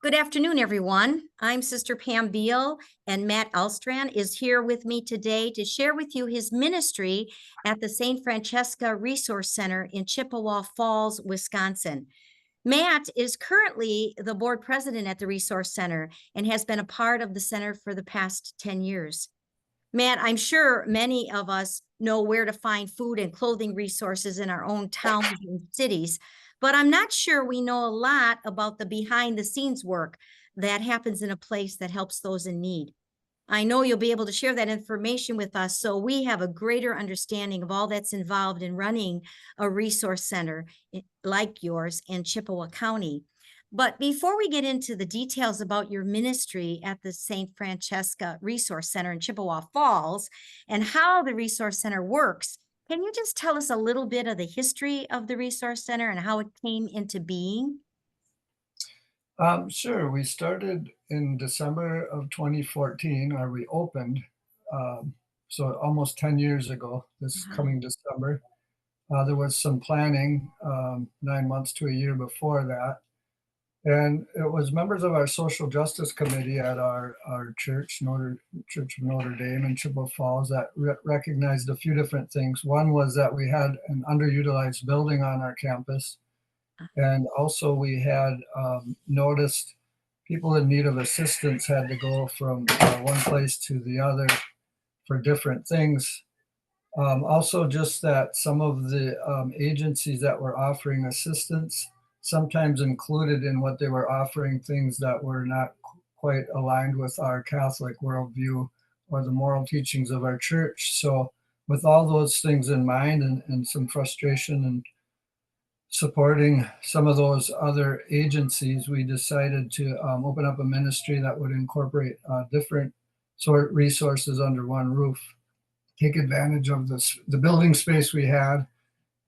Good afternoon, everyone. I'm Sister Pam Biehl, and Matt Elstran is here with me today to share with you his ministry at the St Francesca Resource Center in Chippewa Falls, Wisconsin. Matt is currently the board president at the Resource Center and has been a part of the center for the past 10 years. Matt, I'm sure many of us know where to find food and clothing resources in our own towns and cities, but I'm not sure we know a lot about the behind the scenes work that happens in a place that helps those in need. I know you'll be able to share that information with us so we have a greater understanding of all that's involved in running a resource center like yours in Chippewa County. But before we get into the details about your ministry at the St. Francesca Resource Center in Chippewa Falls and how the Resource Center works, can you just tell us a little bit of the history of the Resource Center and how it came into being? Sure. We started in December of 2014, or we opened, so almost 10 years ago, this Wow. coming December. There was some planning 9 months to a year before that. And it was members of our social justice committee at our church, Church of Notre Dame in Chippewa Falls, that recognized a few different things. One was that we had an underutilized building on our campus. And also we had noticed people in need of assistance had to go from one place to the other for different things. Also just that some of the agencies that were offering assistance sometimes included in what they were offering things that were not quite aligned with our Catholic worldview or the moral teachings of our church. So with all those things in mind and some frustration and supporting some of those other agencies, we decided to open up a ministry that would incorporate different sort resources under one roof, take advantage of the building space we had,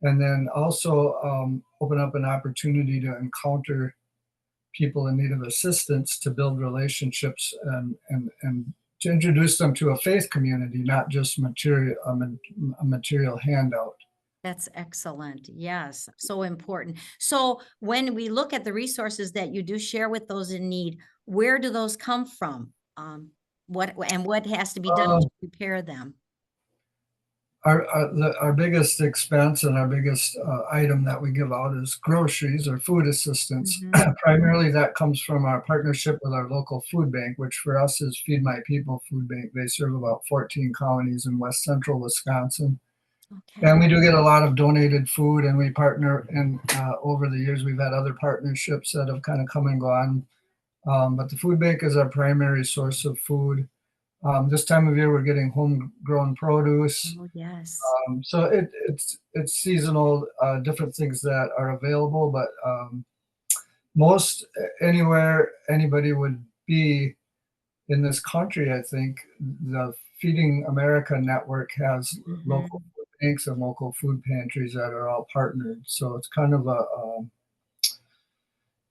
and then also open up an opportunity to encounter people in need of assistance, to build relationships and to introduce them to a faith community, not just a material handout. That's excellent. Yes, so important. So when we look at the resources that you do share with those in need, where do those come from? What has to be done Uh, to prepare them? our biggest expense and our biggest item that we give out is groceries or food assistance. Mhm. Primarily that comes from our partnership with our local food bank, which for us is Feed My People Food Bank. They serve about 14 counties in west central Wisconsin. Okay. And we do get a lot of donated food, and we partner, and over the years we've had other partnerships that have kind of come and gone. But the food bank is our primary source of food. This time of year we're getting homegrown produce. Oh, yes. So it's seasonal, different things that are available, but most anywhere anybody would be in this country, I think the Feeding America network has local Mhm. food banks and local food pantries that are all partnered. So it's kind of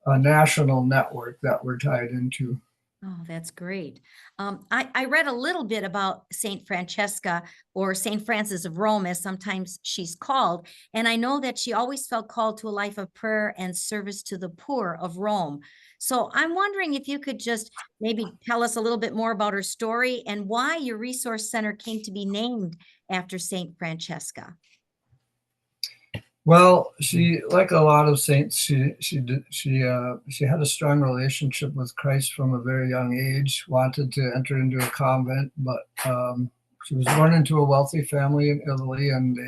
a national network that we're tied into. Oh, that's great. I read a little bit about St. Francesca or St. Francis of Rome, as sometimes she's called, and I know that she always felt called to a life of prayer and service to the poor of Rome. So I'm wondering if you could just maybe tell us a little bit more about her story and why your resource center came to be named after St. Francesca. Well, she, like a lot of saints, she had a strong relationship with Christ from a very young age. Wanted to enter into a convent, but she was born into a wealthy family in Italy, and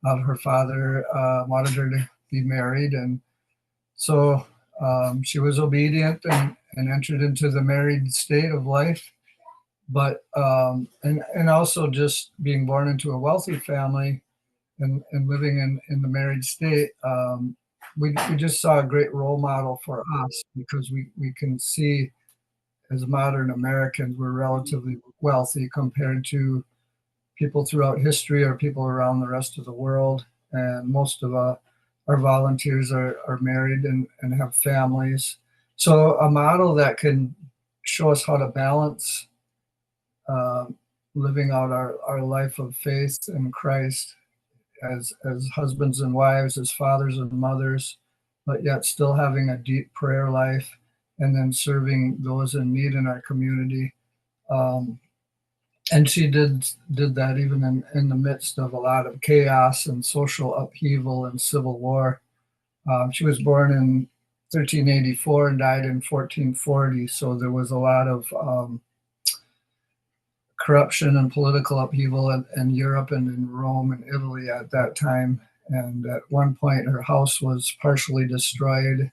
her father wanted her to be married, and so she was obedient and entered into the married state of life. But and also just being born into a wealthy family and living in the married state, we just saw a great role model for us because we can see as modern Americans, we're relatively wealthy compared to people throughout history or people around the rest of the world. And most of our volunteers are married and have families. So a model that can show us how to balance uh, living out our life of faith in Christ as husbands and wives, as fathers and mothers, but yet still having a deep prayer life and then serving those in need in our community. And she did that even in the midst of a lot of chaos and social upheaval and civil war. She was born in 1384 and died in 1440. So there was a lot of corruption and political upheaval in Europe and in Rome and Italy at that time. And at one point, her house was partially destroyed,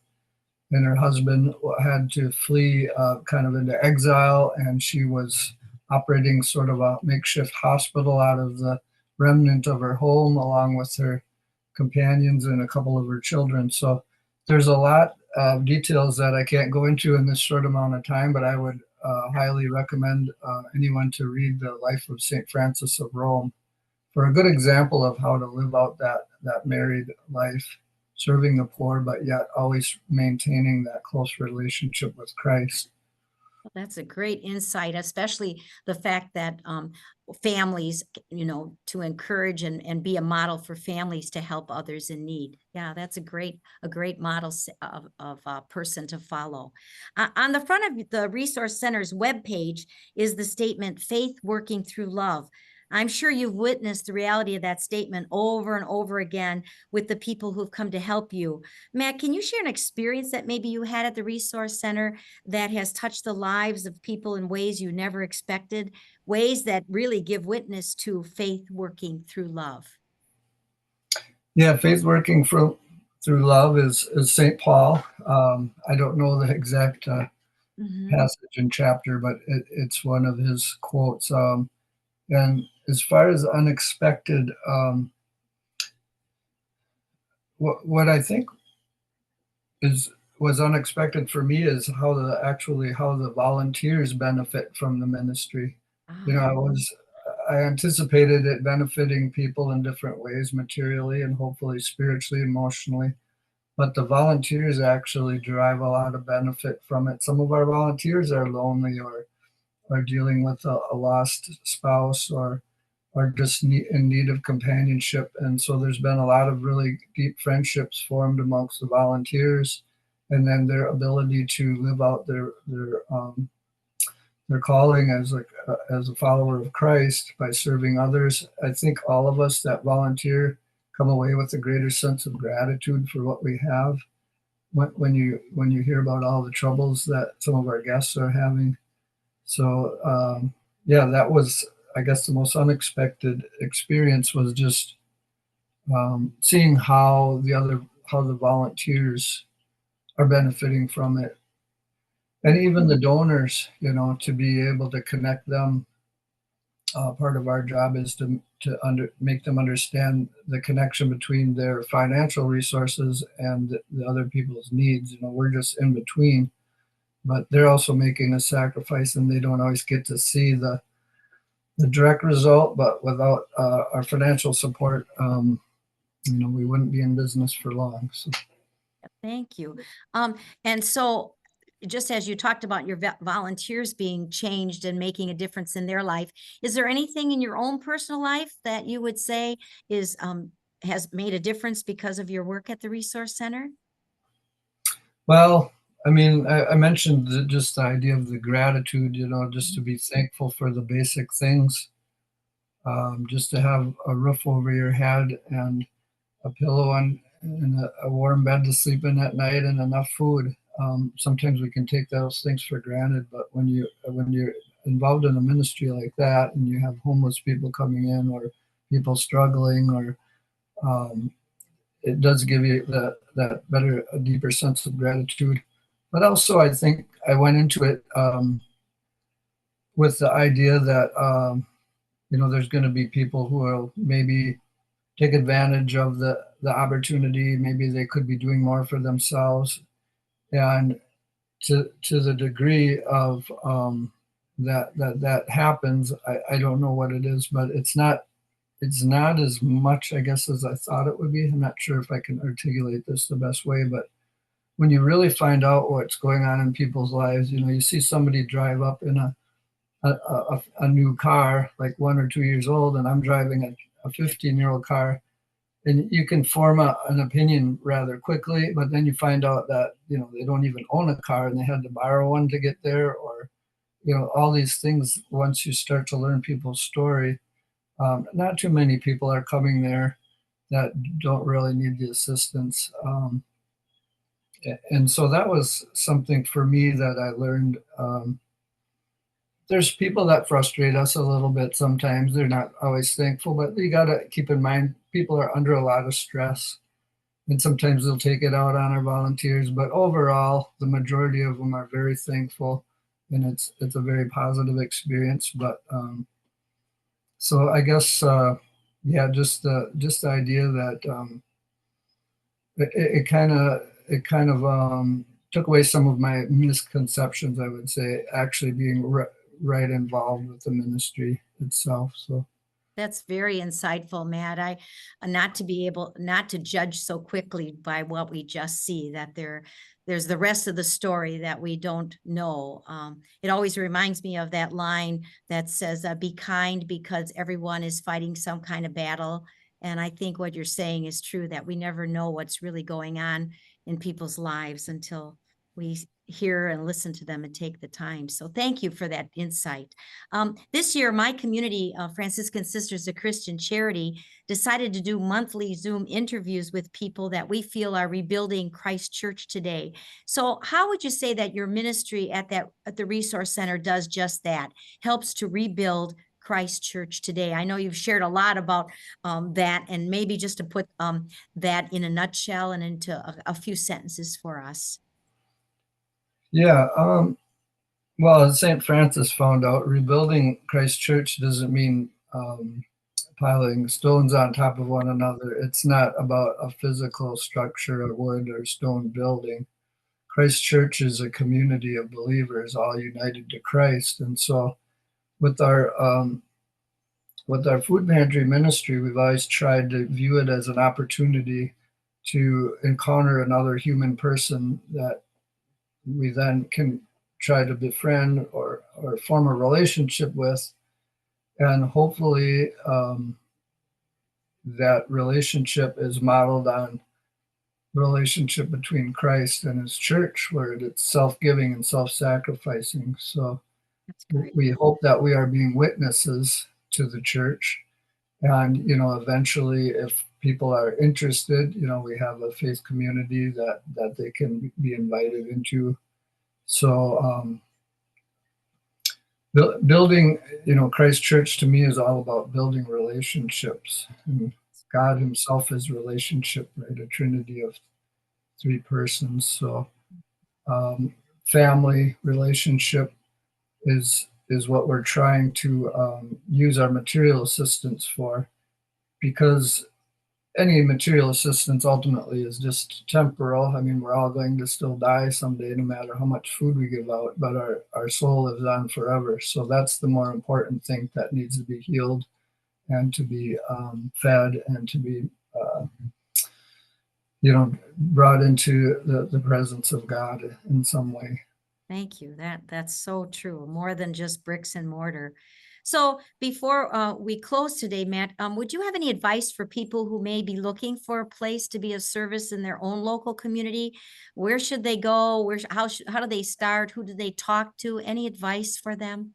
and her husband had to flee kind of into exile, and she was operating sort of a makeshift hospital out of the remnant of her home, along with her companions and a couple of her children. So there's a lot of details that I can't go into in this short amount of time, but I would highly recommend anyone to read the life of St. Francis of Rome for a good example of how to live out that married life, serving the poor, but yet always maintaining that close relationship with Christ. That's a great insight, especially the fact that families, to encourage and be a model for families to help others in need. Yeah, that's a great model of a person to follow. On the front of the Resource Center's webpage is the statement, "Faith working through love." I'm sure you've witnessed the reality of that statement over and over again with the people who've come to help you. Matt, can you share an experience that maybe you had at the Resource Center that has touched the lives of people in ways you never expected, ways that really give witness to faith working through love? Yeah, faith working through love is St. Paul. I don't know the exact passage and chapter, but it's one of his quotes. And as far as unexpected, what I think was unexpected for me is how the volunteers benefit from the ministry. I anticipated it benefiting people in different ways, materially and hopefully spiritually, emotionally. But the volunteers actually derive a lot of benefit from it. Some of our volunteers are lonely or are dealing with a lost spouse or just in need of companionship. And so there's been a lot of really deep friendships formed amongst the volunteers, and then their ability to live out their calling as a follower of Christ by serving others. I think all of us that volunteer come away with a greater sense of gratitude for what we have when you hear about all the troubles that some of our guests are having. So yeah, that was, I guess, the most unexpected experience was just seeing how the volunteers are benefiting from it, and even the donors. To be able to connect them. Part of our job is to make them understand the connection between their financial resources and the other people's needs. We're just in between, but they're also making a sacrifice, and they don't always get to see the direct result. But without our financial support, we wouldn't be in business for long. So. Thank you. And so just as you talked about your volunteers being changed and making a difference in their life, is there anything in your own personal life that you would say has made a difference because of your work at the Resource Center? Well, I mean, I mentioned just the idea of the gratitude, just to be thankful for the basic things, just to have a roof over your head and a pillow and a warm bed to sleep in at night and enough food. Sometimes we can take those things for granted, but when you're involved in a ministry like that and you have homeless people coming in or people struggling, or it does give you a deeper sense of gratitude. But also, I think I went into it with the idea that there's going to be people who will maybe take advantage of the opportunity. Maybe they could be doing more for themselves, and to the degree of that happens, I don't know what it is, but it's not as much, I guess, as I thought it would be. I'm not sure if I can articulate this the best way, but when you really find out what's going on in people's lives, you see somebody drive up in a new car, like 1 or 2 years old, and I'm driving a 15-year-old car. and you can form an opinion rather quickly, but then you find out that, they don't even own a car and they had to borrow one to get there, or, all these things. Once you start to learn people's story, not too many people are coming there that don't really need the assistance. And so that was something for me that I learned. There's people that frustrate us a little bit sometimes. They're not always thankful, but you got to keep in mind people are under a lot of stress, and sometimes they'll take it out on our volunteers. But overall, the majority of them are very thankful, and it's a very positive experience. But so I guess yeah, just the idea that it kind of took away some of my misconceptions, I would say, actually being right involved with the ministry itself. So That's very insightful, Matt. Not to judge so quickly by what we just see, that there's the rest of the story that we don't know. It always reminds me of that line that says, be kind because everyone is fighting some kind of battle. And I think what you're saying is true, that we never know what's really going on in people's lives until we hear and listen to them and take the time. So thank you for that insight. This year, my community, Franciscan Sisters of Christian Charity, decided to do monthly Zoom interviews with people that we feel are rebuilding Christ Church today. So how would you say that your ministry at the Resource Center does just that, helps to rebuild Christ Church today? I know you've shared a lot about that, and maybe just to put that in a nutshell and into a few sentences for us. Yeah, well, as St. Francis found out, rebuilding Christ Church doesn't mean piling stones on top of one another. It's not about a physical structure, a wood or stone building. Christ Church is a community of believers all united to Christ. And so with our food pantry ministry, we've always tried to view it as an opportunity to encounter another human person that we then can try to befriend or form a relationship with. And hopefully that relationship is modeled on relationship between Christ and his church, where it's self-giving and self-sacrificing. So we hope that we are being witnesses to the church. And, eventually, if people are interested, we have a faith community that they can be invited into. So building, Christ Church to me is all about building relationships. And God himself is relationship, right? A trinity of three persons. So family relationship is what we're trying to use our material assistance for, because any material assistance ultimately is just temporal. I mean, we're all going to still die someday, no matter how much food we give out, but our soul lives on forever. So that's the more important thing that needs to be healed and to be fed and to be, brought into the presence of God in some way. Thank you. That's so true. More than just bricks and mortar. So before we close today, Matt, would you have any advice for people who may be looking for a place to be of service in their own local community? Where should they go? How do they start? Who do they talk to? Any advice for them?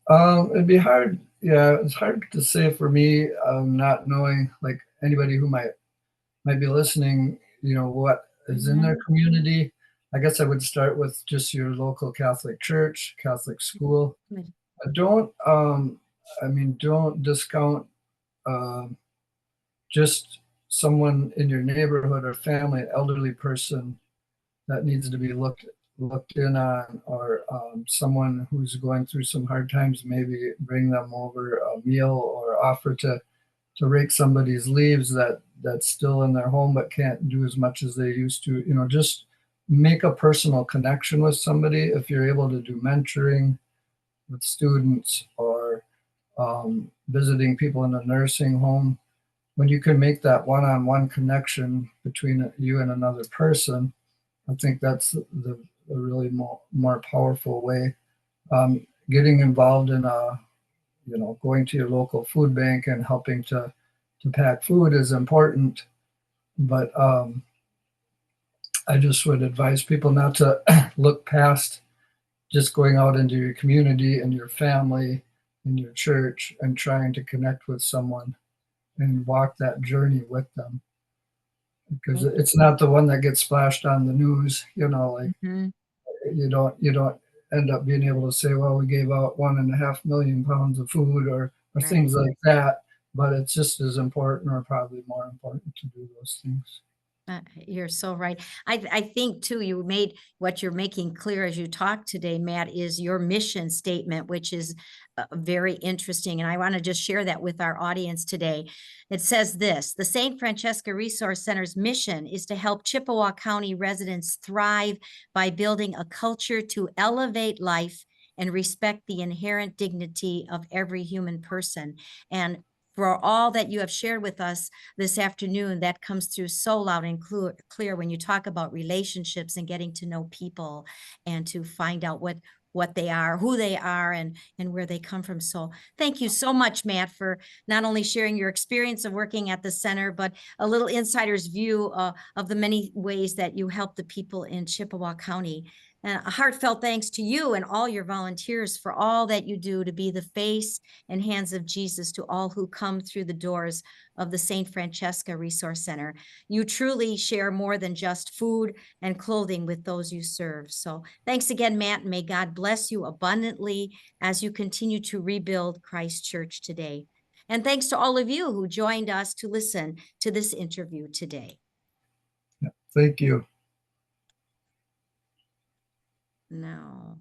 It'd be hard. Yeah, it's hard to say for me, not knowing, like, anybody who might be listening, what is in their community. I guess I would start with just your local Catholic church, Catholic school. Don't discount just someone in your neighborhood or family, an elderly person that needs to be looked in on, or someone who's going through some hard times. Maybe bring them over a meal, or offer to rake somebody's leaves that's still in their home but can't do as much as they used to. Just make a personal connection with somebody. If you're able to do mentoring with students, or visiting people in a nursing home, when you can make that one-on-one connection between you and another person, I think that's the really more powerful way. Getting involved in going to your local food bank and helping to to pack food is important, but I just would advise people not to look past just going out into your community and your family and your church and trying to connect with someone and walk that journey with them. Because it's not the one that gets splashed on the news, like Mhm. you don't end up being able to say, well, we gave out 1.5 million pounds of food or Right. things like that. But it's just as important, or probably more important, to do those things. You're so right. I think too, you made what you're making clear as you talk today, Matt, is your mission statement, which is very interesting. And I want to just share that with our audience today. It says this: the St. Francesca Resource Center's mission is to help Chippewa County residents thrive by building a culture to elevate life and respect the inherent dignity of every human person. And for all that you have shared with us this afternoon, that comes through so loud and clear when you talk about relationships and getting to know people and to find out what they are, who they are, and where they come from. So thank you so much, Matt, for not only sharing your experience of working at the center, but a little insider's view of the many ways that you help the people in Chippewa County. And a heartfelt thanks to you and all your volunteers for all that you do to be the face and hands of Jesus to all who come through the doors of the St. Francesca Resource Center. You truly share more than just food and clothing with those you serve. So thanks again, Matt, and may God bless you abundantly as you continue to rebuild Christ Church today. And thanks to all of you who joined us to listen to this interview today. Thank you. No.